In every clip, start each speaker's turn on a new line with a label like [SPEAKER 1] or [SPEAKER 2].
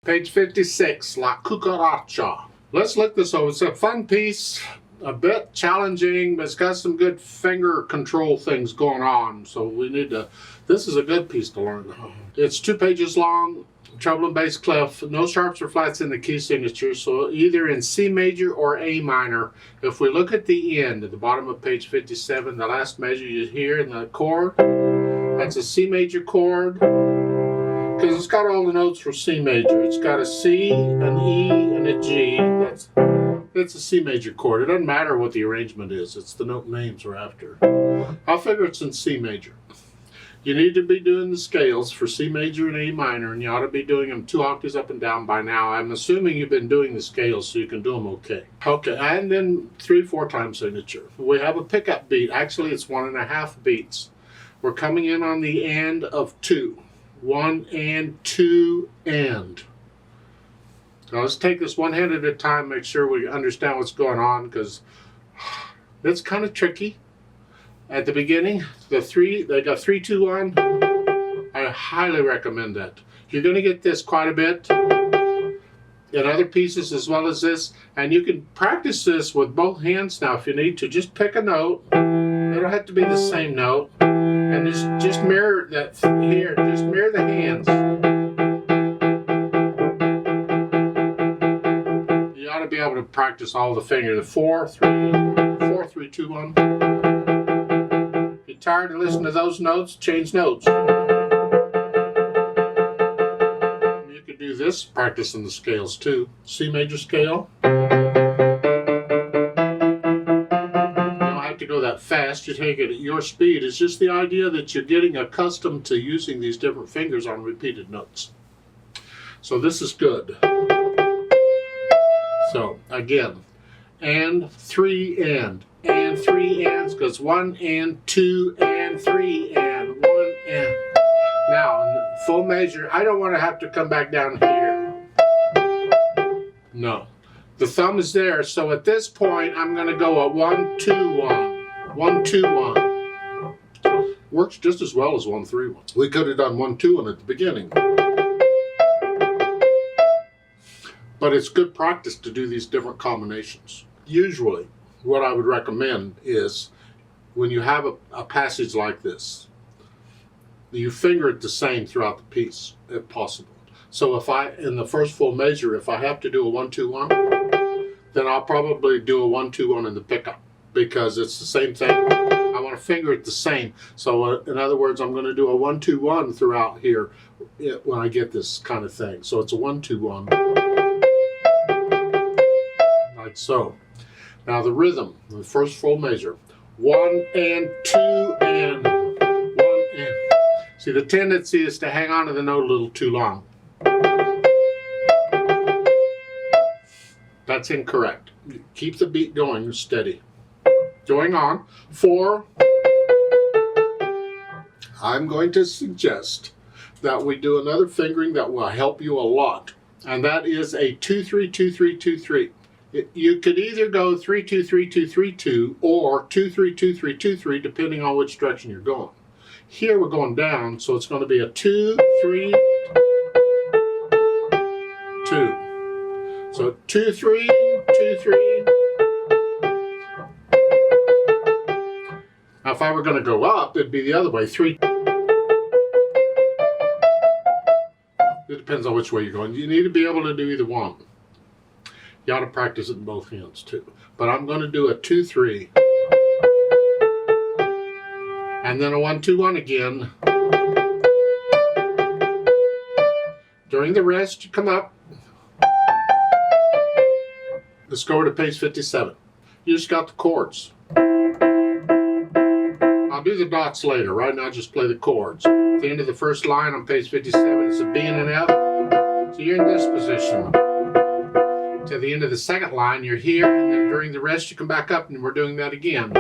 [SPEAKER 1] Page 56, La Cucaracha. Let's look this over. It's a fun piece, a bit challenging, but it's got some good finger control things going on. So we need to, this is a good piece to learn. It's 2 pages long, treble and bass clef, no sharps or flats in the key signature, so either in C major or A minor. If we look at the end, at the bottom of page 57, the last measure you hear in the chord, that's a C major chord, because it's got all the notes for C major. It's got a C, an E, and a G. It's a C major chord. It doesn't matter what the arrangement is. It's the note names we're after. I'll figure it's in C major. You need to be doing the scales for C major and A minor, and you ought to be doing them 2 octaves up and down by now. I'm assuming you've been doing the scales so you can do them okay. Okay, and then 3/4 time signature. We have a pickup beat. Actually, it's 1.5 beats. We're coming in on the end of 2. 1 and 2 and. Now let's take this one hand at a time, make sure we understand what's going on, because it's kind of tricky. At the beginning, they got 3, 2, 1. I highly recommend that. You're going to get this quite a bit in other pieces as well as this, and you can practice this with both hands now if you need to. Just pick a note. It don't have to be the same note, and just mirror that here. Just mirror the hands. You ought to be able to practice all the fingers. The 4, 3, 2, 1. Tired of listening to those notes? Change notes. You could do this practicing the scales too. C major scale. You don't have to go that fast. You take it at your speed. It's just the idea that you're getting accustomed to using these different fingers on repeated notes. So this is good. So again, and 3 and 3 ands, because 1 and 2 and 3 and 1 and. Now in the full measure, I don't want to have to come back down here. No, the thumb is there. So at this point, I'm going to go a 1 2 1, 1 2 1. Works just as well as 1 3 1. We could have done 1 2 1 at the beginning, but it's good practice to do these different combinations. Usually, what I would recommend is when you have a passage like this, you finger it the same throughout the piece, if possible. So if in the first full measure, if I have to do a 1 2 1, then I'll probably do a 1 2 1 in the pickup, because it's the same thing. I want to finger it the same. So in other words, I'm going to do a 1 2 1 throughout here when I get this kind of thing. So it's a 1 2 1, like so. Now the rhythm, the first full measure, 1 and 2 and 1 and. See, the tendency is to hang on to the note a little too long. That's incorrect. Keep the beat going steady. Going on. 4. I'm going to suggest that we do another fingering that will help you a lot, and that is a 2 3 2 3 2 3. You could either go 3 2 3 2 3 2 or 2 3 2 3 2 3, depending on which direction you're going. Here we're going down, so it's going to be a 2 3 2. So 2 3 2 3. Now if I were going to go up, it'd be the other way. 3. It depends on which way you're going. You need to be able to do either one. You ought to practice it in both hands too. But I'm going to do a 2 3. And then a 1 2 1 again. During the rest, you come up. Let's go over to page 57. You just got the chords. I'll do the dots later. Right now, just play the chords. At the end of the first line on page 57, it's a B and an F. So you're in this position. To the end of the second line, you're here, and then during the rest, you come back up, and we're doing that again.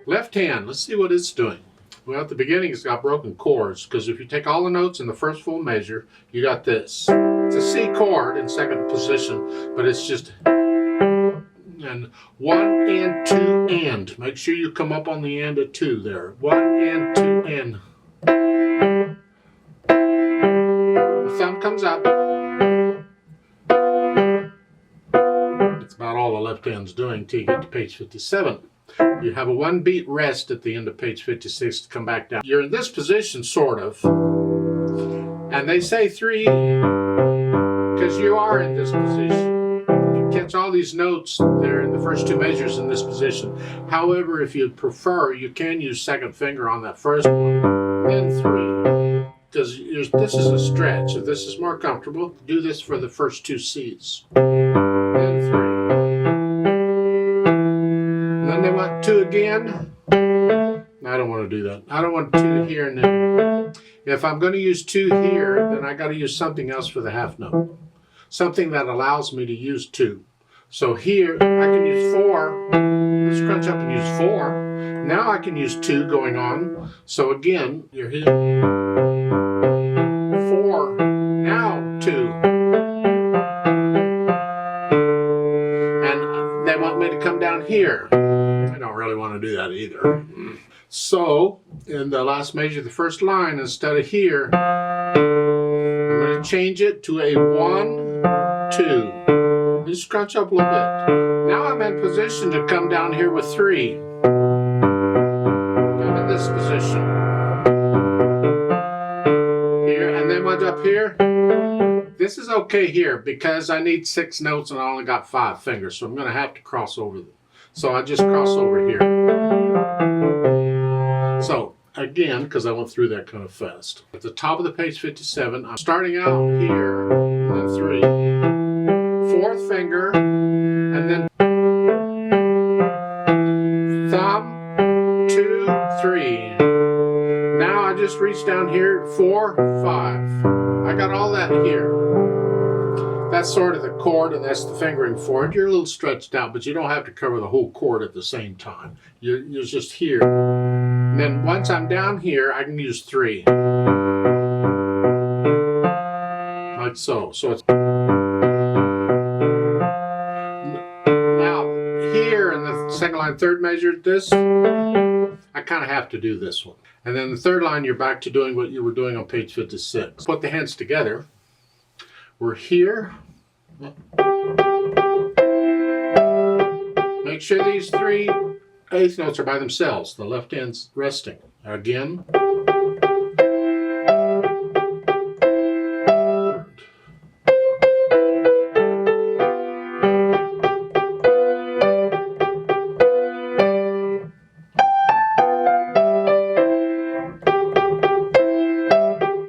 [SPEAKER 1] Left hand, let's see what it's doing. Well, at the beginning, it's got broken chords, because if you take all the notes in the first full measure, you got this. It's a C chord in second position, but it's just and 1 and 2 and. Make sure you come up on the end of 2 there. 1 and 2 and. thumb comes up. That's about all the left hand's doing till you get to page 57. You have a 1 beat rest at the end of page 56 to come back down. You're in this position, sort of. And they say 3 because you are in this position. You catch all these notes there in the first 2 measures in this position. However, if you prefer, you can use second finger on that first one. Then 3. Because this is a stretch. If this is more comfortable, do this for the first 2 C's. Then 3. And then they want 2 again. I don't want to do that. I don't want 2 here and then. If I'm going to use 2 here, then I got to use something else for the half note. Something that allows me to use 2. So here, I can use 4. Let's crunch up and use 4. Now I can use 2 going on. So again, you're here. 4. Now 2. And they want me to come down here. I don't really want to do that either. So, in the last measure, the first line, instead of here, I'm going to change it to a 1, 2. Just scrunch up a little bit. Now I'm in position to come down here with 3. I'm in this position. Here, and then what's up here? This is okay here because I need 6 notes and I only got 5 fingers, so I'm going to have to cross over them. So I just cross over here. So, again, because I went through that kind of fast. At the top of the page 57, I'm starting out here, and then 3. 4th finger, and then thumb, 2, 3. Now I just reach down here, 4, 5. I got all that here. That's sort of the chord, and that's the fingering for it. You're a little stretched out, but you don't have to cover the whole chord at the same time. You're just here. And then once I'm down here, I can use 3. Like so. So it's now here in the second line, third measure, this, I kind of have to do this one. And then the third line, you're back to doing what you were doing on page 56. Put the hands together. We're here. Make sure these 3 eighth notes are by themselves. The left hand's resting. Again.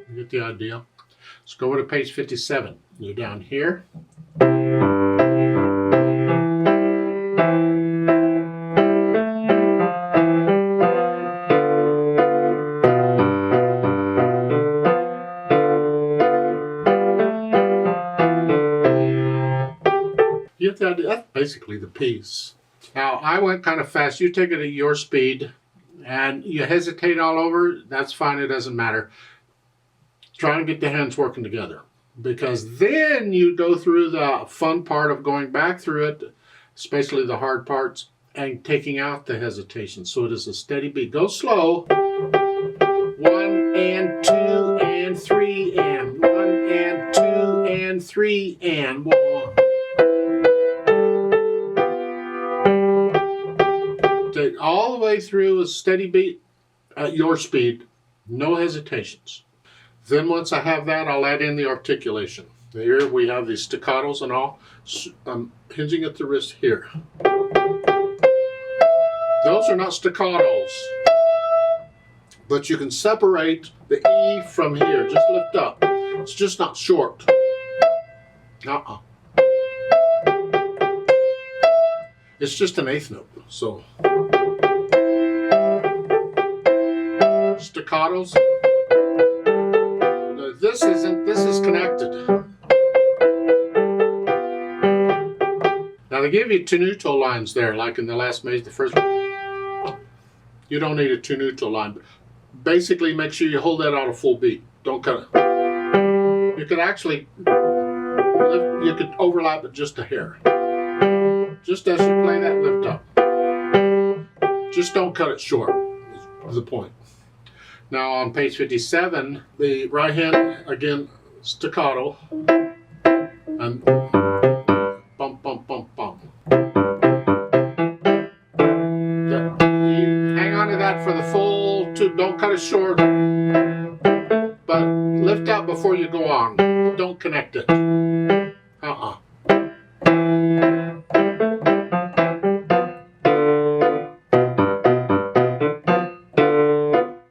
[SPEAKER 1] You get the idea? Let's go over to page 57. You're down here. You get the idea? That's basically the piece. Now, I went kind of fast. You take it at your speed, and you hesitate all over. That's fine. It doesn't matter. Try and get the hands working together, because then you go through the fun part of going back through it, especially the hard parts, and taking out the hesitation. So it is a steady beat. Go slow. 1 and 2 and 3 and 1 and 2 and 3 and 1. Take all the way through a steady beat at your speed. No hesitations. Then once I have that, I'll add in the articulation. Here we have these staccatos and all. I'm hinging at the wrist here. Those are not staccatos. But you can separate the E from here. Just lift up. It's just not short. It's just an eighth note. So staccatos. This isn't, this is connected. Now they give you 2 neutral lines there, like in the last measure, the first one. You don't need a 2 neutral line, but basically make sure you hold that out a full beat. Don't cut it. You could actually, you could overlap it just a hair. Just as you play that, lift up. Just don't cut it short, is the point. Now on page 57, the right hand, again, staccato, and bum, bum, bum, bum. Hang on to that for the full two. Don't cut it short, but lift out before you go on. Don't connect it.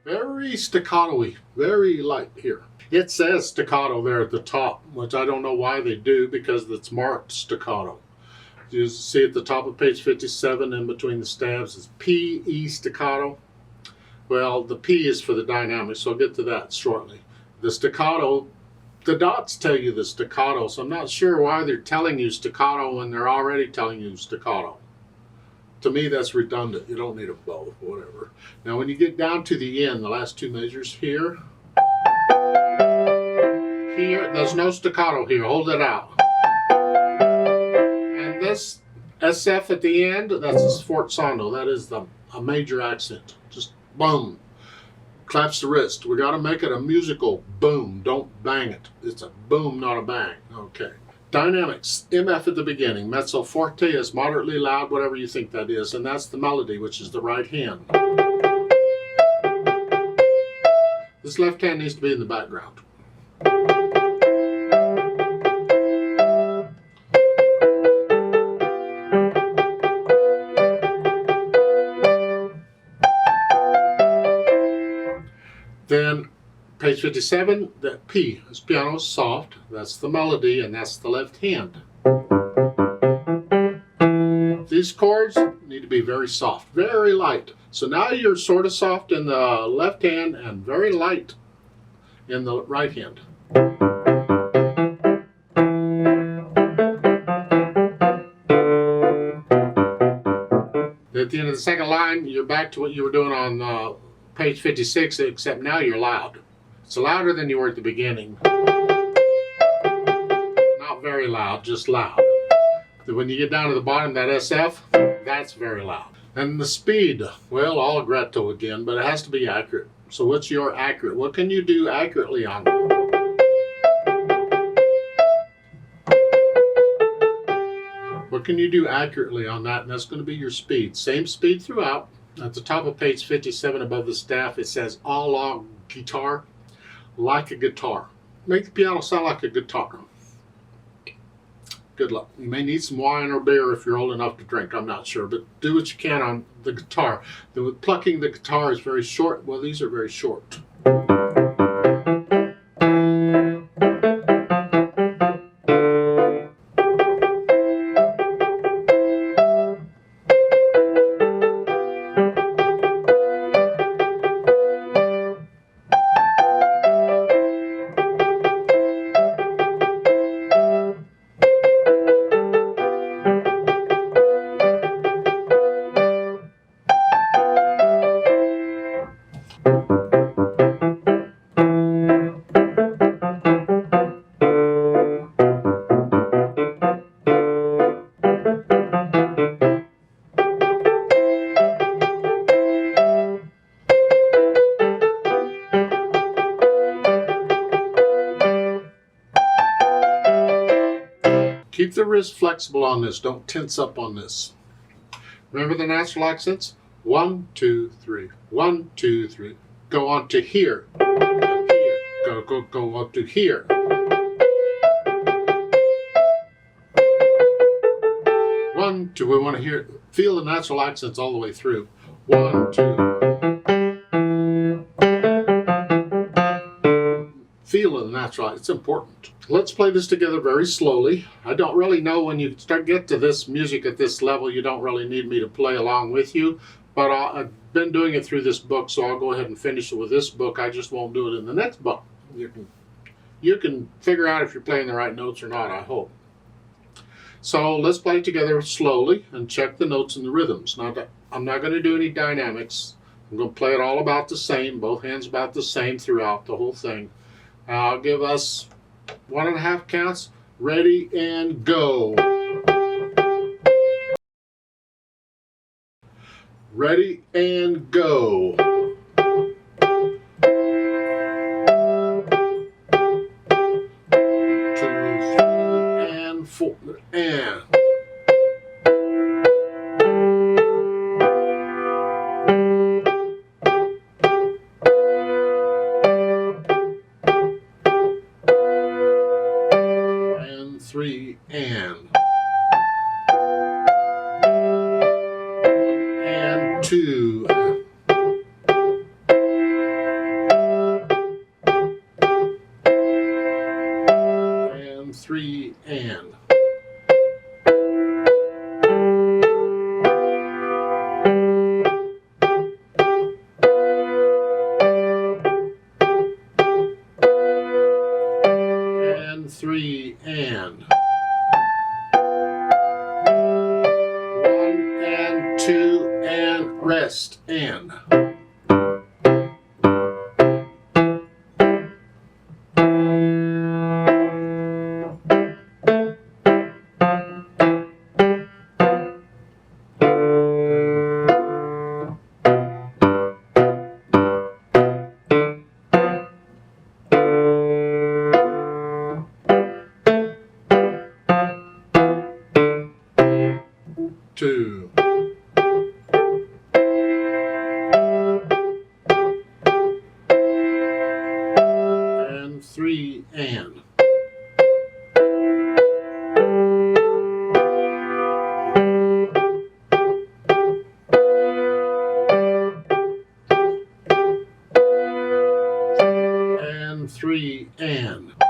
[SPEAKER 1] Very staccato-y, very light here. It says staccato there at the top, which I don't know why they do, because it's marked staccato. You see at the top of page 57 in between the stabs is P-E staccato. Well, the P is for the dynamic, so I'll get to that shortly. The staccato, the dots tell you the staccato, so I'm not sure why they're telling you staccato when they're already telling you staccato. To me, that's redundant. You don't need them both, whatever. Now, when you get down to the end, the last two measures here, there's no staccato here. Hold it out. And this SF at the end, that's a sforzando. That is a major accent. Just boom. Claps the wrist. We got to make it a musical boom. Don't bang it. It's a boom, not a bang. Okay. Dynamics, MF at the beginning. Mezzo forte is moderately loud, whatever you think that is. And that's the melody, which is the right hand. This left hand needs to be in the background. Then page 57, that P is piano soft. That's the melody, and that's the left hand. These chords need to be very soft, very light. So now you're sort of soft in the left hand and very light in the right hand. At the end of the second line, you're back to what you were doing on page 56, except now you're loud. It's louder than you were at the beginning. Not very loud, just loud. When you get down to the bottom, that SF, that's very loud. And the speed, well, allegretto again, but it has to be accurate. So what's your accurate? What can you do accurately on it? What can you do accurately on that? And that's going to be your speed. Same speed throughout. At the top of page 57 above the staff, it says all along guitar, like a guitar. Make the piano sound like a guitar. Good luck. You may need some wine or beer if you're old enough to drink. I'm not sure, but do what you can on the guitar. Plucking the guitar is very short. Well, these are very short. Keep the wrist flexible on this. Don't tense up on this. Remember the natural accents? 1, 2, 3. 1, 2, 3. Go on to here. Here. Go on to here. One, two. We want to hear, feel the natural accents all the way through. 1, 2. Feel the natural. It's important. Let's play this together very slowly. I don't really know when you get to this music at this level, you don't really need me to play along with you. But I've been doing it through this book, so I'll go ahead and finish it with this book. I just won't do it in the next book. You can figure out if you're playing the right notes or not, I hope. So let's play it together slowly and check the notes and the rhythms. Now, I'm not going to do any dynamics. I'm going to play it all about the same, both hands about the same throughout the whole thing. I'll give us 1.5 counts. Ready and go. Ready and go. 3 and 2 and 3 and three and 1 and 2 and rest and 2 and 3 and 3 and